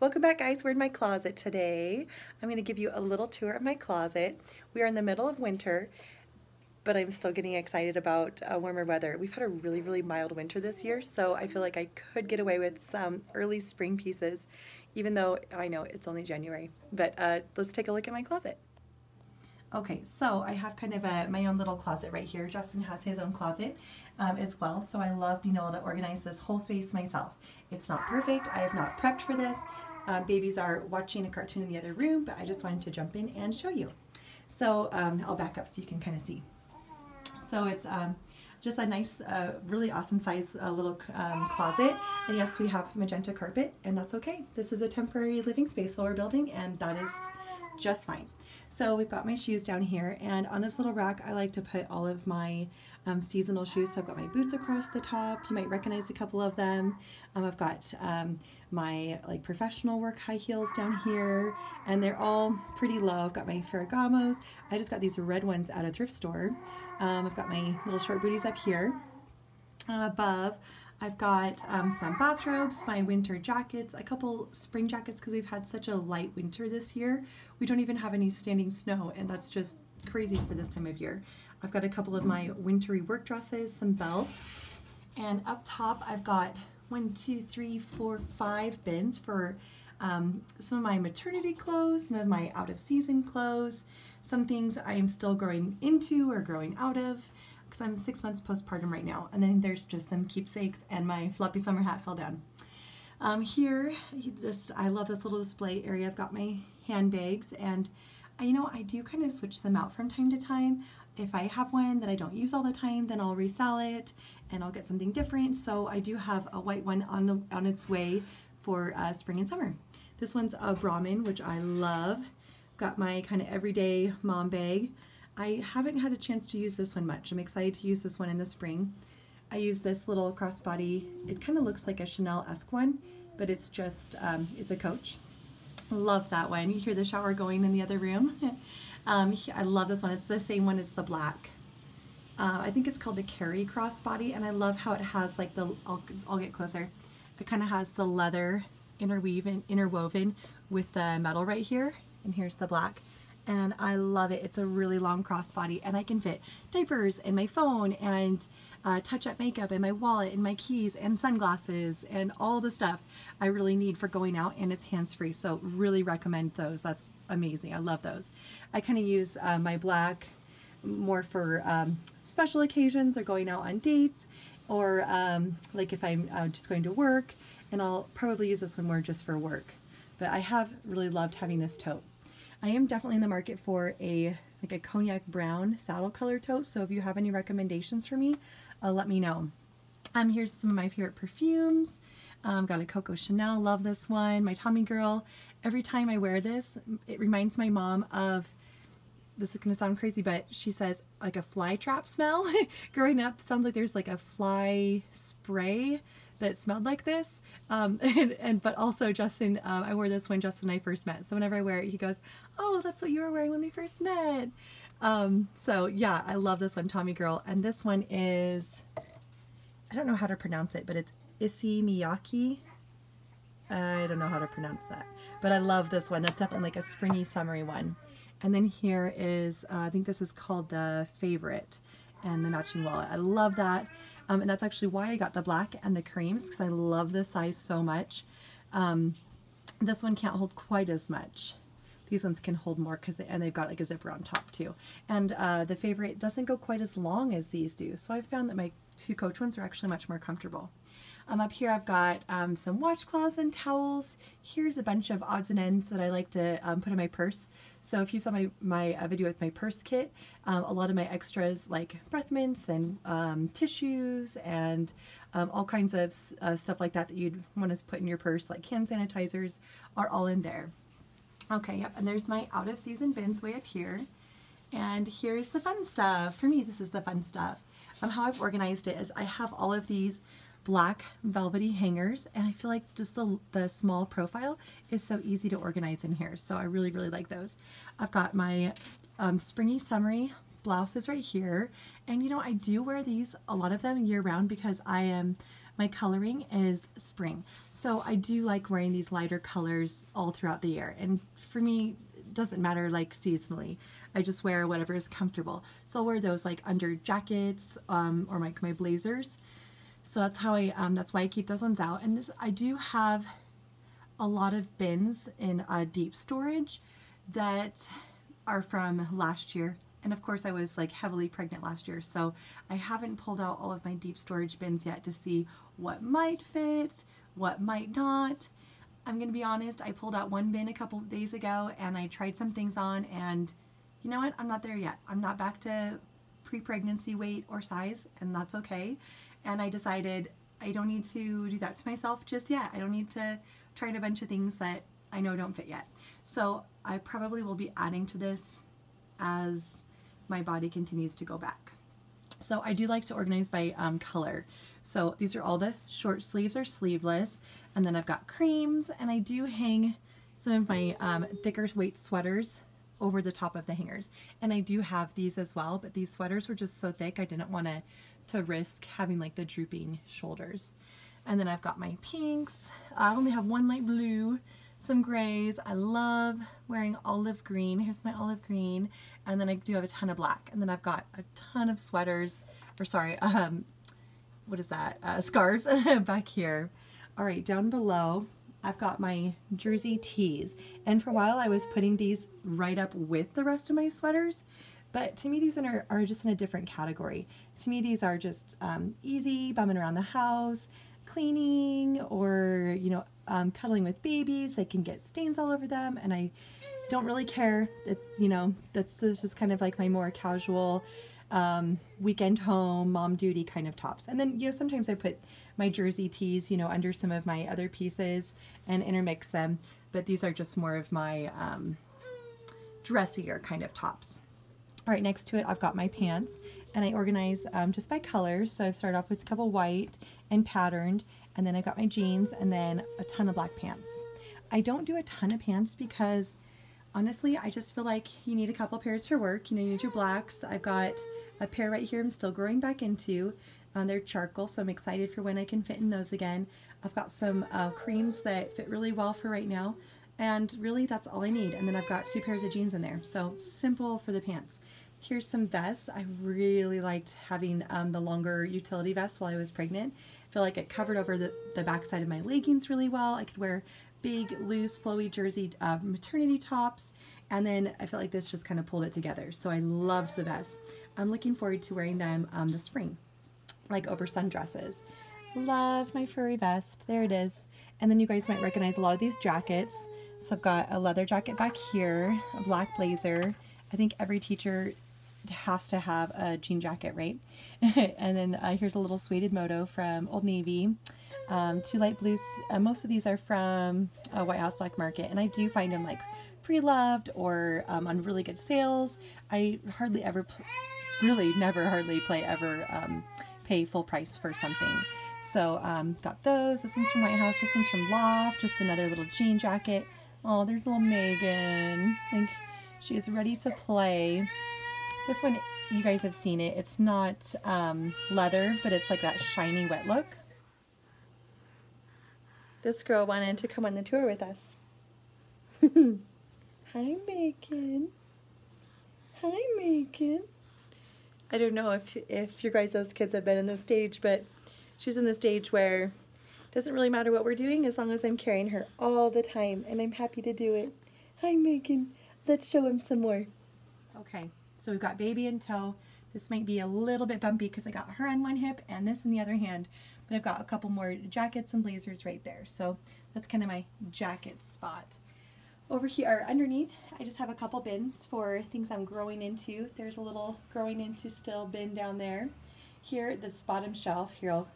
Welcome back, guys. We're in my closet today. I'm going to give you a little tour of my closet. We are in the middle of winter, but I'm still getting excited about warmer weather. We've had a really mild winter this year, so I feel like I could get away with some early spring pieces, even though I know it's only January. But let's take a look at my closet. Okay, so I have kind of my own little closet right here. Justin has his own closet as well, so I love being able to organize this whole space myself. It's not perfect. I have not prepped for this. Babies are watching a cartoon in the other room, but I just wanted to jump in and show you. So I'll back up so you can kind of see. So it's just a nice, really awesome size little closet. And yes, we have magenta carpet, and that's okay. This is a temporary living space while we're building, and that is just fine. So we've got my shoes down here, and on this little rack I like to put all of my seasonal shoes. So I've got my boots across the top. You might recognize a couple of them. I've got my professional work high heels down here, and they're all pretty low. I've got my Ferragamos. I just got these red ones at a thrift store. I've got my little short booties up here. Above, I've got some bathrobes, my winter jackets, a couple spring jackets because we've had such a light winter this year. We don't even have any standing snow, and that's just crazy for this time of year. I've got a couple of my wintry work dresses, some belts, and up top I've got 1, 2, 3, 4, 5 bins for some of my maternity clothes, some of my out of season clothes, some things I'm still growing into or growing out of, because I'm 6 months postpartum right now. And then there's just some keepsakes, and my floppy summer hat fell down. Here, I love this little display area. I've got my handbags, and I do kind of switch them out from time to time. If I have one that I don't use all the time, then I'll resell it and I'll get something different. So I do have a white one on its way for spring and summer. This one's a Brahmin, which I love. Got my kind of everyday mom bag. I haven't had a chance to use this one much. I'm excited to use this one in the spring. I use this little crossbody. It kind of looks like a Chanel-esque one, but it's just, it's a Coach. Love that one. You hear the shower going in the other room. I love this one. It's the same one as the black. I think it's called the Carry crossbody, and I love how it has like I'll get closer. It kind of has the leather interwoven with the metal right here, and here's the black. And I love it. It's a really long crossbody, and I can fit diapers and my phone and touch-up makeup and my wallet and my keys and sunglasses and all the stuff I really need for going out, and it's hands-free. So really recommend those. That's amazing. I love those. I kind of use my black more for special occasions or going out on dates, or like if I'm just going to work, and I'll probably use this one more just for work. But I have really loved having this tote. I am definitely in the market for a cognac brown saddle color tote, so if you have any recommendations for me, let me know. Here's some of my favorite perfumes. Got a Coco Chanel, love this one. My Tommy Girl. Every time I wear this, it reminds my mom of, this is going to sound crazy, but she says like a fly trap smell. Growing up, it sounds like there's like a fly spray that smelled like this. But also Justin, I wore this when Justin and I first met. So whenever I wear it, he goes, "Oh, that's what you were wearing when we first met." So yeah, I love this one, Tommy Girl. And this one is, I don't know how to pronounce it, but it's Issey Miyake. I don't know how to pronounce that, but I love this one. That's definitely like a springy, summery one. And then here is, I think this is called the Favorite, and the matching wallet. I love that. And that's actually why I got the black and the creams, because I love this size so much. This one can't hold quite as much. These ones can hold more and they've got like a zipper on top too. And the Favorite doesn't go quite as long as these do. So I found that my two Coach ones are actually much more comfortable. Up here I've got some washcloths and towels. Here's a bunch of odds and ends that I like to put in my purse. So if you saw my video with my purse kit, a lot of my extras like breath mints and tissues and all kinds of stuff like that you'd want to put in your purse, like hand sanitizers, are all in there. Okay, yep, and there's my out of season bins way up here. And here's the fun stuff. For me, this is the fun stuff. How I've organized it is I have all of these black velvety hangers, and I feel like just the small profile is so easy to organize in here, so I really like those. I've got my springy summery blouses right here, and I do wear these, a lot of them, year round, because I am my coloring is spring. So I do like wearing these lighter colors all throughout the year. And for me, it doesn't matter like seasonally. I just wear whatever is comfortable. So I'll wear those like under jackets or like my blazers. So that's how that's why I keep those ones out. And this, I do have a lot of bins in deep storage that are from last year. And of course I was like heavily pregnant last year, so I haven't pulled out all of my deep storage bins yet to see what might fit, what might not. I'm gonna be honest, I pulled out one bin a couple of days ago and I tried some things on, and you know what, I'm not there yet. I'm not back to pre-pregnancy weight or size, and that's okay. And I decided I don't need to do that to myself just yet. I don't need to try a bunch of things that I know don't fit yet. So I probably will be adding to this as my body continues to go back. So I do like to organize by color. So these are all the short sleeves or sleeveless, and then I've got creams, and I do hang some of my thicker weight sweaters over the top of the hangers. And I do have these as well, but these sweaters were just so thick I didn't want to risk having like the drooping shoulders. And then I've got my pinks. I only have one light blue, some grays. I love wearing olive green. Here's my olive green. And then I do have a ton of black. And then I've got a ton of sweaters, or sorry, what is that? Scarves back here. All right, down below, I've got my jersey tees. And for a while I was putting these right up with the rest of my sweaters. But to me, these are just in a different category. To me, these are just easy, bumming around the house, cleaning, or, you know, cuddling with babies. They can get stains all over them, and I don't really care. It's, you know, that's just kind of like my more casual weekend home, mom duty kind of tops. And then, you know, sometimes I put my jersey tees, you know, under some of my other pieces and intermix them. But these are just more of my dressier kind of tops. All right, next to it, I've got my pants, and I organize just by colors. So I've started off with a couple white and patterned, and then I've got my jeans, and then a ton of black pants. I don't do a ton of pants because honestly, I just feel like you need a couple pairs for work. You know, you need your blacks. I've got a pair right here I'm still growing back into. They're charcoal, so I'm excited for when I can fit in those again. I've got some creams that fit really well for right now, and really that's all I need. And then I've got 2 pairs of jeans in there, so simple for the pants. Here's some vests. I really liked having the longer utility vest while I was pregnant. I feel like it covered over the back side of my leggings really well. I could wear big, loose, flowy jersey maternity tops, and then I felt like this just kind of pulled it together. So I loved the vest. I'm looking forward to wearing them this spring, like over sundresses. Love my furry vest. There it is. And then you guys might recognize a lot of these jackets. So I've got a leather jacket back here, a black blazer. I think every teacher has to have a jean jacket, right? And then here's a little suede moto from Old Navy. 2 light blues. Most of these are from White House Black Market, and I do find them like pre-loved or on really good sales. I hardly ever, really never hardly pay full price for something. So got those. This one's from White House. This one's from Loft. Just another little jean jacket. Oh, there's little Megan. I think she is ready to play. This one, you guys have seen it. It's not leather, but it's like that shiny wet look. This girl wanted to come on the tour with us. Hi, Megan. Hi, Megan. I don't know if your guys' kids have been in this stage, but she's in the stage where it doesn't really matter what we're doing as long as I'm carrying her all the time, and I'm happy to do it. Hi, Megan. Let's show him some more. Okay. So we've got baby in tow. This might be a little bit bumpy because I got her on one hip and this in the other hand, but I've got a couple more jackets and blazers right there. So that's kind of my jacket spot. Over here, underneath, I just have a couple bins for things I'm growing into. There's a little growing into still bin down there. Here, this bottom shelf, here I'll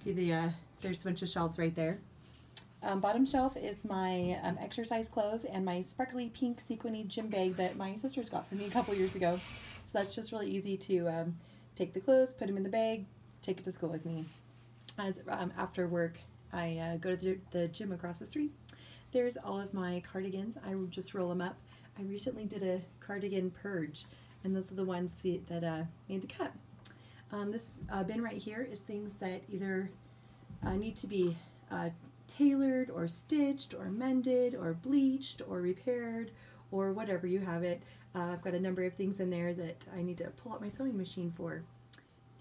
do the, there's a bunch of shelves right there. Bottom shelf is my exercise clothes and my sparkly pink sequiny gym bag that my sisters got for me a couple years ago. So that's just really easy to take the clothes, put them in the bag, take it to school with me. As after work, I go to the gym across the street. There's all of my cardigans. I just roll them up. I recently did a cardigan purge, and those are the ones that made the cut. This bin right here is things that either need to be tailored or stitched or mended or bleached or repaired or whatever you have it. I've got a number of things in there that I need to pull out my sewing machine for.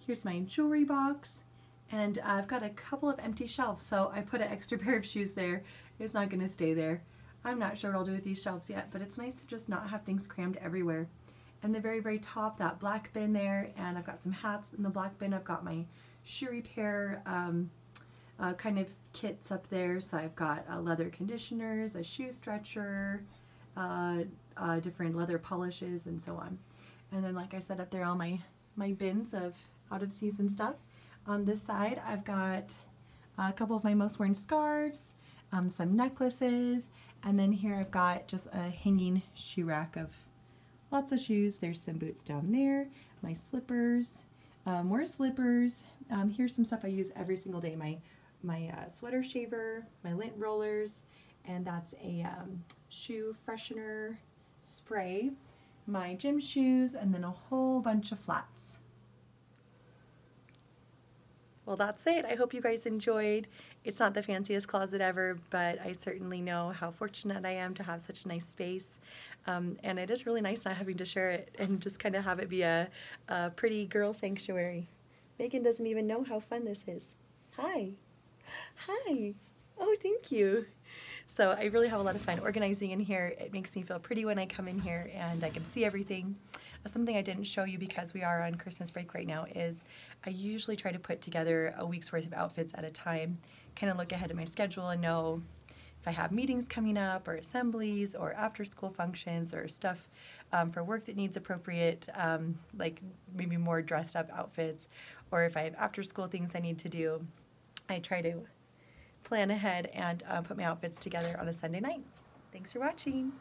Here's my jewelry box, and I've got a couple of empty shelves, so I put an extra pair of shoes there. It's not going to stay there. I'm not sure what I'll do with these shelves yet, but it's nice to just not have things crammed everywhere. And the very, very top, that black bin there, and I've got some hats in the black bin. I've got my shoe repair kind of kits up there. So I've got leather conditioners, a shoe stretcher, different leather polishes, and so on. And then, like I said, up there, all my bins of out of season stuff. On this side, I've got a couple of my most worn scarves, some necklaces, and then here I've got just a hanging shoe rack of lots of shoes. There's some boots down there, my slippers, more slippers. Here's some stuff I use every single day. My sweater shaver, my lint rollers, and that's a shoe freshener spray, my gym shoes, and then a whole bunch of flats. Well, that's it. I hope you guys enjoyed. It's not the fanciest closet ever, but I certainly know how fortunate I am to have such a nice space. And it is really nice not having to share it and just kind of have it be a pretty girl sanctuary. Megan doesn't even know how fun this is. Hi. Hi. Oh, thank you. So I really have a lot of fun organizing in here. It makes me feel pretty when I come in here and I can see everything. Something I didn't show you because we are on Christmas break right now is I usually try to put together a week's worth of outfits at a time, kind of look ahead at my schedule and know if I have meetings coming up or assemblies or after school functions or stuff for work that needs appropriate, like maybe more dressed up outfits, or if I have after school things I need to do. I try to plan ahead and put my outfits together on a Sunday night. Thanks for watching.